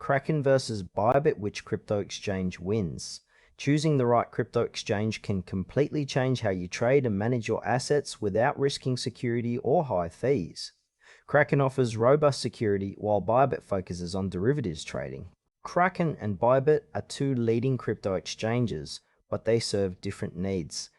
Kraken versus Bybit, which crypto exchange wins? Choosing the right crypto exchange can completely change how you trade and manage your assets without risking security or high fees. Kraken offers robust security while Bybit focuses on derivatives trading. Kraken and Bybit are two leading crypto exchanges, but they serve different needs.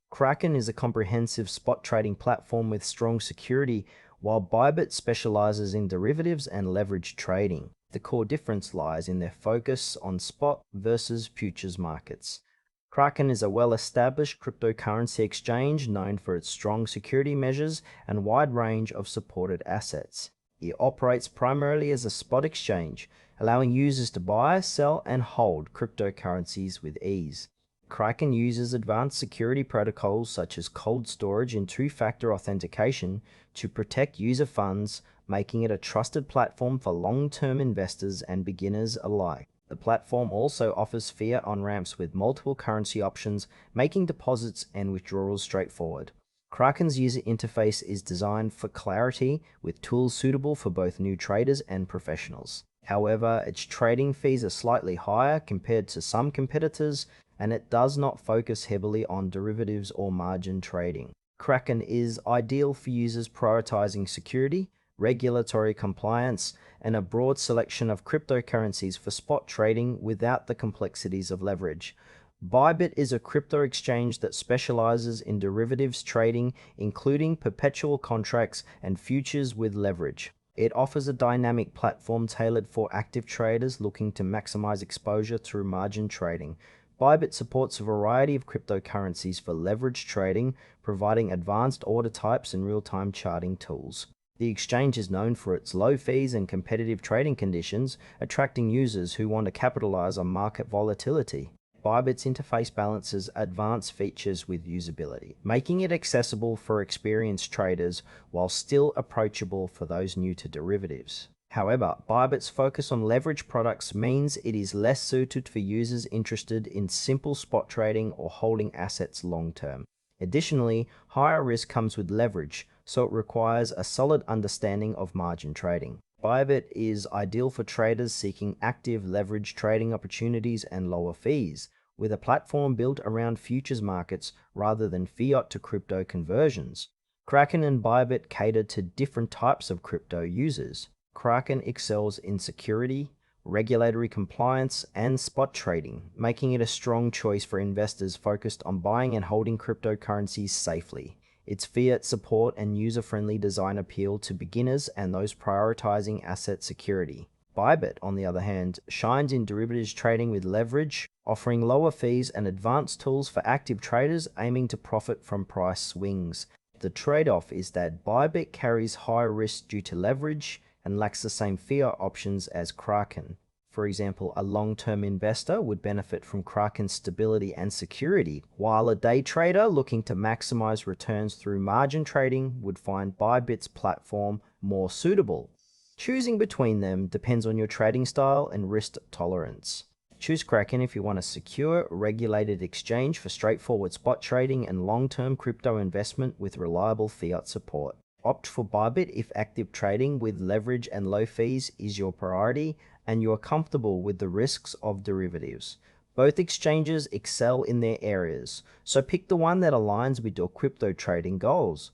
Kraken is a comprehensive spot trading platform with strong security, while Bybit specializes in derivatives and leverage trading. The core difference lies in their focus on spot versus futures markets. Kraken is a well-established cryptocurrency exchange known for its strong security measures and wide range of supported assets. It operates primarily as a spot exchange, allowing users to buy, sell, and hold cryptocurrencies with ease. Kraken uses advanced security protocols such as cold storage and two-factor authentication to protect user funds, making it a trusted platform for long-term investors and beginners alike. The platform also offers fiat on-ramps with multiple currency options, making deposits and withdrawals straightforward. Kraken's user interface is designed for clarity, with tools suitable for both new traders and professionals. However, its trading fees are slightly higher compared to some competitors, and it does not focus heavily on derivatives or margin trading. Kraken is ideal for users prioritizing security, regulatory compliance, and a broad selection of cryptocurrencies for spot trading without the complexities of leverage. Bybit is a crypto exchange that specializes in derivatives trading, including perpetual contracts and futures with leverage. It offers a dynamic platform tailored for active traders looking to maximize exposure through margin trading. Bybit supports a variety of cryptocurrencies for leverage trading, providing advanced order types and real-time charting tools. The exchange is known for its low fees and competitive trading conditions, attracting users who want to capitalize on market volatility. Bybit's interface balances advanced features with usability, making it accessible for experienced traders while still approachable for those new to derivatives. However, Bybit's focus on leverage products means it is less suited for users interested in simple spot trading or holding assets long-term. Additionally, higher risk comes with leverage, so it requires a solid understanding of margin trading. Bybit is ideal for traders seeking active leverage trading opportunities and lower fees, with a platform built around futures markets rather than fiat to crypto conversions. Kraken and Bybit cater to different types of crypto users. Kraken excels in security, regulatory compliance, and spot trading, making it a strong choice for investors focused on buying and holding cryptocurrencies safely. Its fiat support and user-friendly design appeal to beginners and those prioritizing asset security. Bybit, on the other hand, shines in derivatives trading with leverage, offering lower fees and advanced tools for active traders aiming to profit from price swings. The trade-off is that Bybit carries higher risk due to leverage and lacks the same fiat options as Kraken. For example, a long-term investor would benefit from Kraken's stability and security, while a day trader looking to maximize returns through margin trading would find Bybit's platform more suitable. Choosing between them depends on your trading style and risk tolerance. Choose Kraken if you want a secure, regulated exchange for straightforward spot trading and long-term crypto investment with reliable fiat support. Opt for Bybit if active trading with leverage and low fees is your priority and you are comfortable with the risks of derivatives. Both exchanges excel in their areas, so pick the one that aligns with your crypto trading goals.